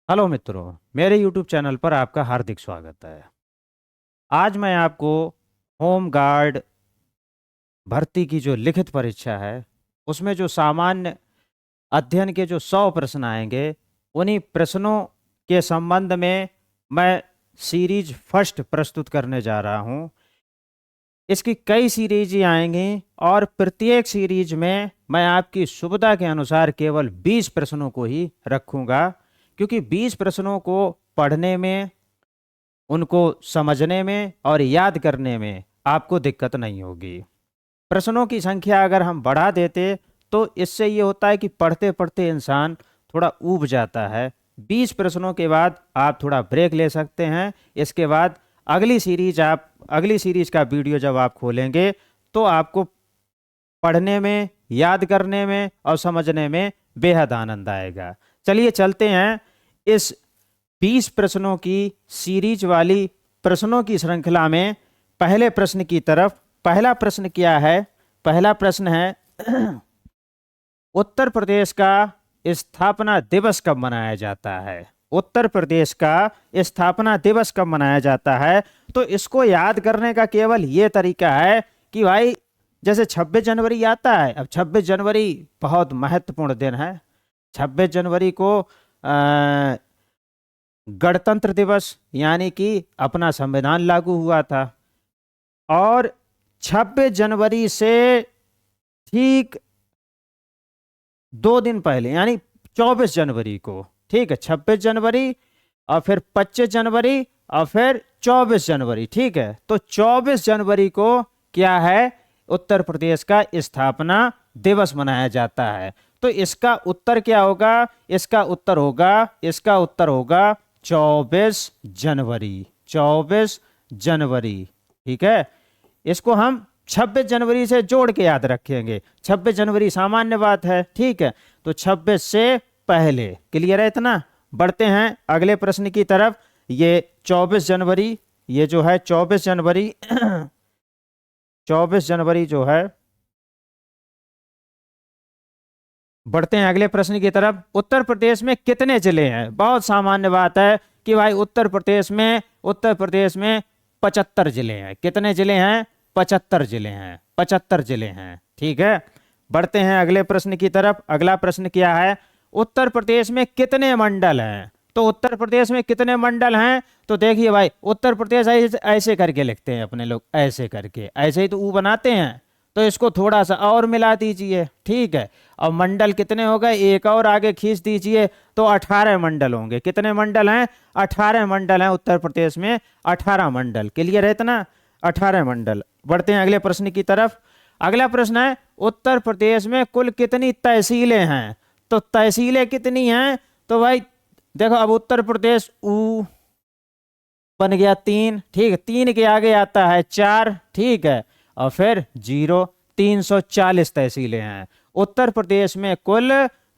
Hello मित्रों, मेरे YouTube channel पर आपका हार्दिक स्वागत है। आज मैं आपको होम गार्ड भर्ती की जो लिखित परीक्षा है उसमें जो सामान्य अध्ययन के जो 100 प्रश्न आएंगे उन्हीं प्रश्नों के संबंध में मैं सीरीज फर्स्ट प्रस्तुत करने जा रहा हूं। इसकी कई सीरीज आएंगी और प्रत्येक सीरीज में मैं आपकी सुविधा के अनुसार केवल 20 प्रश्नों को ही रखूंगा, क्योंकि 20 प्रश्नों को पढ़ने में, उनको समझने में और याद करने में आपको दिक्कत नहीं होगी। प्रश्नों की संख्या अगर हम बढ़ा देते तो इससे ये होता है कि पढ़ते पढ़ते इंसान थोड़ा ऊब जाता है। 20 प्रश्नों के बाद आप थोड़ा ब्रेक ले सकते हैं। इसके बाद अगली सीरीज का वीडियो जब आप खोलेंगे तो आपको पढ़ने में, याद करने में और समझने में बेहद आनंद आएगा। चलिए चलते हैं इस 20 प्रश्नों की सीरीज वाली प्रश्नों की श्रृंखला में पहले प्रश्न की तरफ। पहला प्रश्न क्या है? पहला प्रश्न है उत्तर प्रदेश का स्थापना दिवस कब मनाया जाता है? उत्तर प्रदेश का स्थापना दिवस कब मनाया जाता है? तो इसको याद करने का केवल ये तरीका है कि भाई जैसे 26 जनवरी आता है, अब 26 जनवरी बहुत महत्वपूर्ण दिन है। 26 जनवरी को गणतंत्र दिवस यानी कि अपना संविधान लागू हुआ था, और 26 जनवरी से ठीक 2 दिन पहले यानी 24 जनवरी को, ठीक है, 26 जनवरी और फिर 25 जनवरी और फिर 24 जनवरी, ठीक है। तो 24 जनवरी को क्या है? उत्तर प्रदेश का स्थापना दिवस मनाया जाता है। तो इसका उत्तर क्या होगा? इसका उत्तर होगा 24 जनवरी। 24 जनवरी, ठीक है। इसको हम 26 जनवरी से जोड़ के याद रखेंगे। 26 जनवरी सामान्य बात है, ठीक है। तो 26 से पहले, क्लियर है इतना? बढ़ते हैं अगले प्रश्न की तरफ। ये 24 जनवरी, ये जो है 24 जनवरी 24 जनवरी जो है, बढ़ते हैं अगले प्रश्न की तरफ। उत्तर प्रदेश में कितने जिले हैं? बहुत सामान्य बात है कि भाई उत्तर प्रदेश में 75 जिले हैं। कितने जिले हैं? 75 जिले हैं। 75 जिले हैं, ठीक है। बढ़ते हैं अगले प्रश्न की तरफ। अगला प्रश्न क्या है? उत्तर प्रदेश में कितने मंडल हैं? तो उत्तर प्रदेश में कितने मंडल हैं? तो देखिए भाई, उत्तर प्रदेश ऐसे ऐसे करके लिखते हैं अपने लोग, ऐसे करके, ऐसे ही तो ऊ बनाते हैं। तो इसको थोड़ा सा और मिला दीजिए, ठीक है। और मंडल कितने हो गए? एक और आगे खींच दीजिए तो 18 मंडल होंगे। कितने मंडल हैं? 18 मंडल हैं उत्तर प्रदेश में। 18 मंडल, क्लियर है इतना? 18 मंडल। बढ़ते हैं अगले प्रश्न की तरफ। अगला प्रश्न है उत्तर प्रदेश में कुल कितनी तहसीलें हैं? तो तहसीलें कितनी हैं? तो भाई देखो, अब उत्तर प्रदेश ऊ बन गया 3, ठीक है। 3 के आगे आता है 4, ठीक है, और फिर 0। 340 तहसीलें हैं उत्तर प्रदेश में। कुल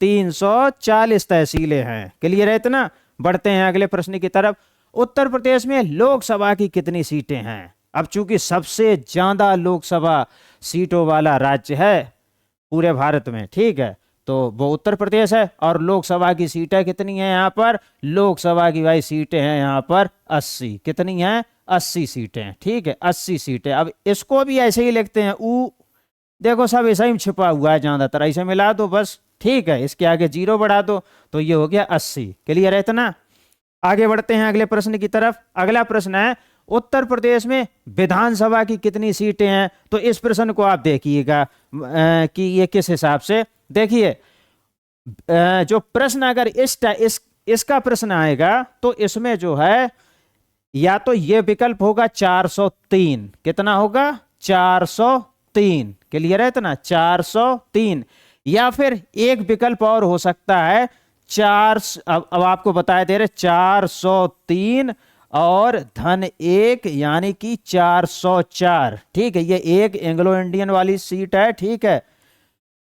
340 तहसीलें हैं, क्लियर है इतना? बढ़ते हैं अगले प्रश्न की तरफ। उत्तर प्रदेश में लोकसभा की कितनी सीटें हैं? अब चूंकि सबसे ज्यादा लोकसभा सीटों वाला राज्य है पूरे भारत में, ठीक है, तो वो उत्तर प्रदेश है। और लोकसभा की सीटें कितनी हैं यहाँ पर? लोकसभा की भाई सीटें हैं यहाँ पर 80। कितनी हैं? 80 सीटें, ठीक है, 80 सीटें। अब इसको भी ऐसे ही लिखते हैं ऊ, देखो सब ऐसा ही छिपा हुआ है, ज्यादातर ऐसे मिला दो बस, ठीक है। इसके आगे 0 बढ़ा दो तो ये हो गया 80, क्लियर है इतना? आगे बढ़ते हैं अगले प्रश्न की तरफ। अगला प्रश्न है उत्तर प्रदेश में विधानसभा की कितनी सीटें हैं? तो इस प्रश्न को आप देखिएगा कि ये किस हिसाब से, देखिए जो प्रश्न अगर इसका प्रश्न आएगा तो इसमें जो है या तो ये विकल्प होगा 403। कितना होगा? 403, क्लियर है इतना? 403। या फिर एक विकल्प और हो सकता है अब आपको बताए दे रहे 403 और धन 1 यानी कि 404, ठीक है। ये एक एंग्लो इंडियन वाली सीट है, ठीक है,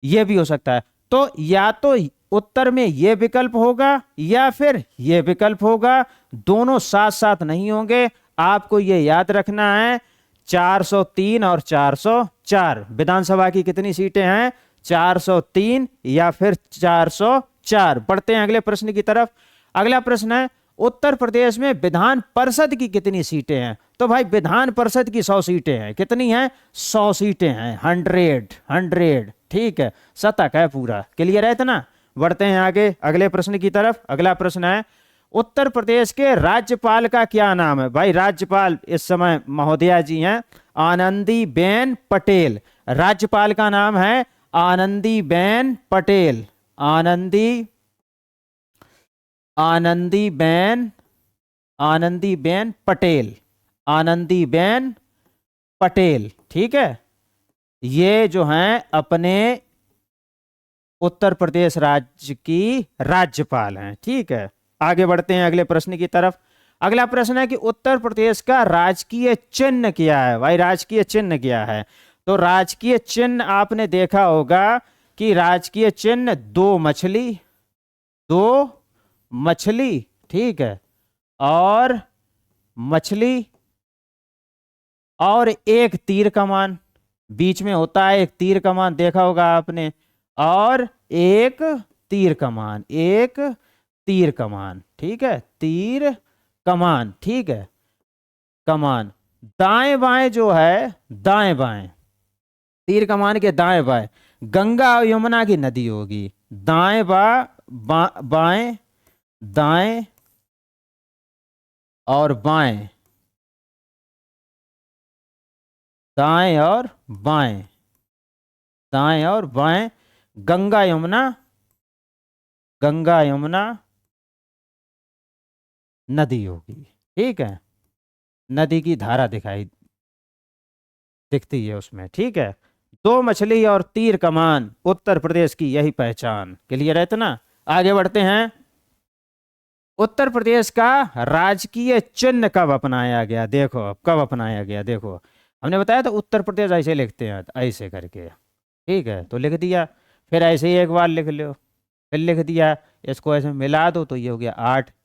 ये भी हो सकता है। तो या तो उत्तर में ये विकल्प होगा या फिर ये विकल्प होगा, दोनों साथ साथ नहीं होंगे। आपको ये याद रखना है 403 और 404। विधानसभा की कितनी सीटें हैं? 403 या फिर 404। बढ़ते हैं अगले प्रश्न की तरफ। अगला प्रश्न है उत्तर प्रदेश में विधान परिषद की कितनी सीटें हैं? तो भाई विधान परिषद की 100 सीटें हैं। कितनी हैं? 100 सीटें हैं। 100। ठीक है, शतक है पूरा। क्लियर है इतना? बढ़ते हैं आगे अगले प्रश्न की तरफ। अगला प्रश्न है उत्तर प्रदेश के राज्यपाल का क्या नाम है? भाई राज्यपाल इस समय महोदया जी हैं आनंदीबेन पटेल। राज्यपाल का नाम है आनंदीबेन पटेल। आनंदीबेन पटेल। ठीक है, ये जो हैं अपने उत्तर प्रदेश राज्य की राज्यपाल हैं। ठीक है, आगे बढ़ते हैं अगले प्रश्न की तरफ। अगला प्रश्न है कि उत्तर प्रदेश का राजकीय चिन्ह क्या है? भाई राजकीय चिन्ह क्या है? तो राजकीय चिन्ह आपने देखा होगा कि राजकीय चिन्ह दो मछली, ठीक है, और मछली और एक तीर कमान, बीच में होता है एक तीर कमान, देखा होगा आपने, और एक तीर कमान, ठीक है, तीर कमान, ठीक है, कमान। दाएं बाएं जो है, दाएं बाएं, तीर कमान के दाएं बाएं गंगा और यमुना की नदी होगी। दाएं बाएं, दाएं और बाएं, दाएं और बाएं गंगा यमुना नदी होगी। ठीक है, नदी की धारा दिखती है उसमें। ठीक है, दो मछली और तीर कमान उत्तर प्रदेश की यही पहचान। क्लियर है इतना? आगे बढ़ते हैं। उत्तर प्रदेश का राजकीय चिन्ह कब अपनाया गया? देखो अब कब अपनाया गया, देखो हमने बताया था उत्तर प्रदेश ऐसे लिखते हैं, ऐसे करके। ठीक है, तो लिख दिया, फिर ऐसे ही एक बार लिख लो, फिर लिख दिया, इसको ऐसे मिला दो तो ये हो गया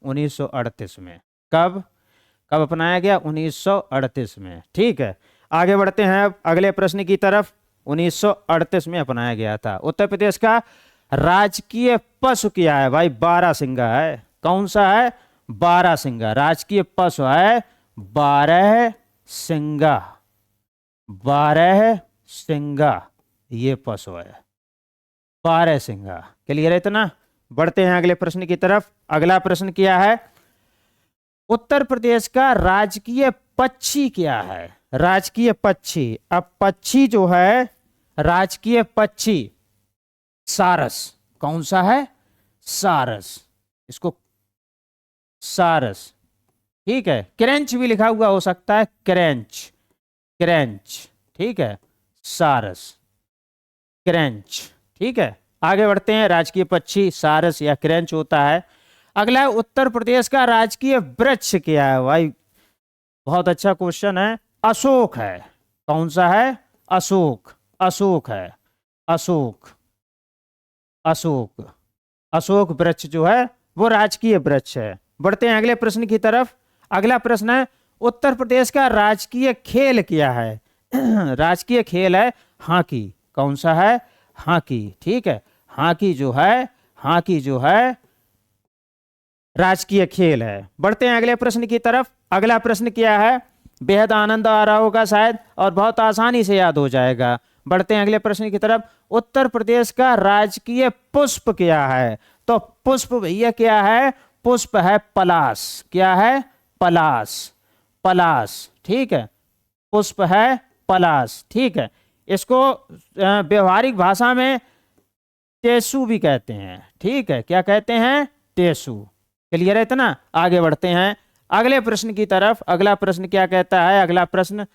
1938 में। कब अपनाया गया? 1938 में। ठीक है, आगे बढ़ते हैं अब अगले प्रश्न की तरफ। 1938 में अपनाया गया था। उत्तर प्रदेश का राजकीय पशु क्या है? भाई बारहसिंगा है। कौन सा है? बारहसिंगा। राजकीय पशु है बारहसिंगा, ये पशु है बारहसिंगा। क्लियर है इतना? बढ़ते हैं अगले प्रश्न की तरफ। अगला प्रश्न क्या है? उत्तर प्रदेश का राजकीय पक्षी क्या है? राजकीय पक्षी। अब पक्षी जो है, राजकीय पक्षी सारस। कौन सा है? सारस। इसको सारस। ठीक है, क्रेंच भी लिखा हुआ हो सकता है, क्रेंच। ठीक है, सारस, क्रेंच। ठीक है, आगे बढ़ते हैं। राजकीय पक्षी सारस या क्रेंच होता है। अगला है उत्तर प्रदेश का राजकीय वृक्ष क्या है? भाई बहुत अच्छा क्वेश्चन है। अशोक है। कौन सा है? अशोक है। अशोक वृक्ष जो है वो राजकीय वृक्ष है। बढ़ते हैं अगले प्रश्न की तरफ। अगला प्रश्न है उत्तर प्रदेश का राजकीय खेल क्या है? राजकीय खेल है हॉकी। कौन सा है? हॉकी। ठीक है, हॉकी जो है राजकीय खेल है। बढ़ते हैं अगले प्रश्न की तरफ। अगला प्रश्न क्या है? बेहद आनंद आ रहा होगा शायद, और बहुत आसानी से याद हो जाएगा। बढ़ते हैं अगले प्रश्न की तरफ। उत्तर प्रदेश का राजकीय पुष्प क्या है? तो पुष्प भैया क्या है? पुष्प है पलाश। क्या है? पलाश। ठीक है, पुष्प है पलाश। ठीक है, इसको व्यवहारिक भाषा में टेसु भी कहते हैं। ठीक है, क्या कहते हैं? टेसु। क्लियर है इतना? आगे बढ़ते हैं अगले प्रश्न की तरफ। अगला प्रश्न क्या कहता है? अगला प्रश्न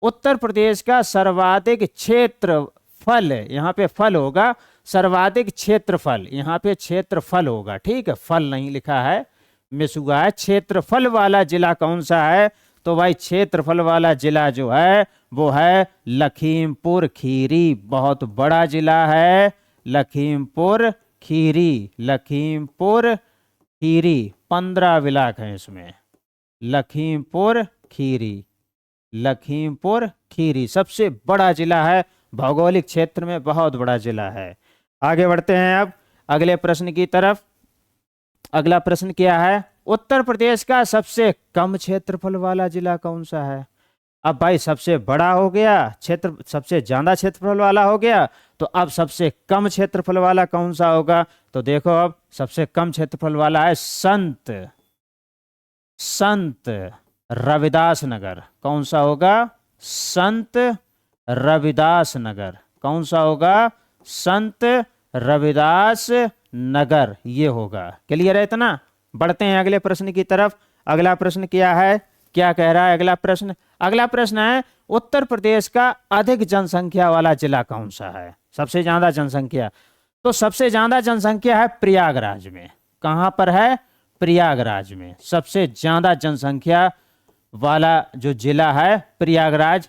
उत्तर प्रदेश का सर्वाधिक क्षेत्रफल, यहाँ पे फल होगा, सर्वाधिक क्षेत्रफल, यहाँ पे क्षेत्रफल होगा। ठीक है, फल नहीं लिखा है, मिस हुआ है। क्षेत्रफल वाला जिला कौन सा है? तो भाई क्षेत्रफल वाला जिला जो है वो है लखीमपुर खीरी। बहुत बड़ा जिला है लखीमपुर खीरी। 15 ब्लॉक हैं इसमें। लखीमपुर खीरी सबसे बड़ा जिला है, भौगोलिक क्षेत्र में बहुत बड़ा जिला है। आगे बढ़ते हैं अब अगले प्रश्न की तरफ। अगला प्रश्न क्या है, उत्तर प्रदेश का सबसे कम क्षेत्रफल वाला जिला कौन सा है। अब भाई सबसे बड़ा हो गया क्षेत्र, सबसे ज्यादा क्षेत्रफल वाला हो गया, तो अब सबसे कम क्षेत्रफल वाला कौन सा होगा। तो देखो अब सबसे कम क्षेत्रफल वाला है संत रविदास नगर। कौन सा होगा, संत रविदास नगर। कौन सा होगा, संत रविदास नगर, ये होगा। क्लियर है इतना। बढ़ते हैं अगले प्रश्न की तरफ। अगला प्रश्न क्या है, क्या कह रहा है अगला प्रश्न। अगला प्रश्न है, उत्तर प्रदेश का अधिक जनसंख्या वाला जिला कौन सा है, सबसे ज्यादा जनसंख्या। तो सबसे ज्यादा जनसंख्या है प्रयागराज में। कहां पर है, प्रयागराज में सबसे ज्यादा जनसंख्या वाला जो जिला है प्रयागराज,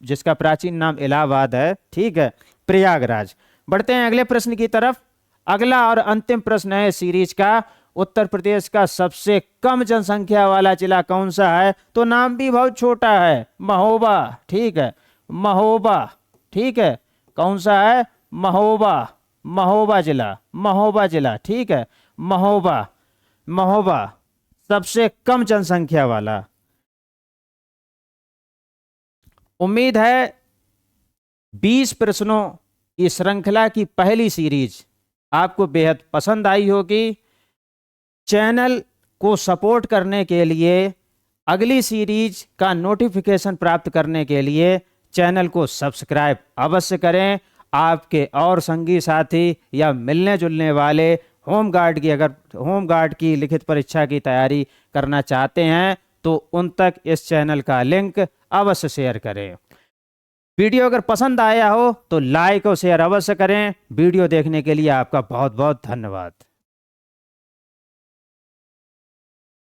जिसका प्राचीन नाम इलाहाबाद है, ठीक है, प्रयागराज। बढ़ते हैं अगले प्रश्न की तरफ। अगला और अंतिम प्रश्न है सीरीज का, उत्तर प्रदेश का सबसे कम जनसंख्या वाला जिला कौन सा है। तो नाम भी बहुत छोटा है, महोबा, ठीक है, महोबा, ठीक है। कौन सा है, महोबा, महोबा जिला, ठीक है, महोबा सबसे कम जनसंख्या वाला। उम्मीद है 20 प्रश्नों की श्रृंखला की पहली सीरीज आपको बेहद पसंद आई होगी। चैनल को सपोर्ट करने के लिए, अगली सीरीज का नोटिफिकेशन प्राप्त करने के लिए चैनल को सब्सक्राइब अवश्य करें। आपके और संगी साथी या मिलने जुलने वाले होमगार्ड की लिखित परीक्षा की तैयारी करना चाहते हैं तो उन तक इस चैनल का लिंक अवश्य शेयर करें। वीडियो अगर पसंद आया हो तो लाइक और शेयर अवश्य करें। वीडियो देखने के लिए आपका बहुत बहुत धन्यवाद।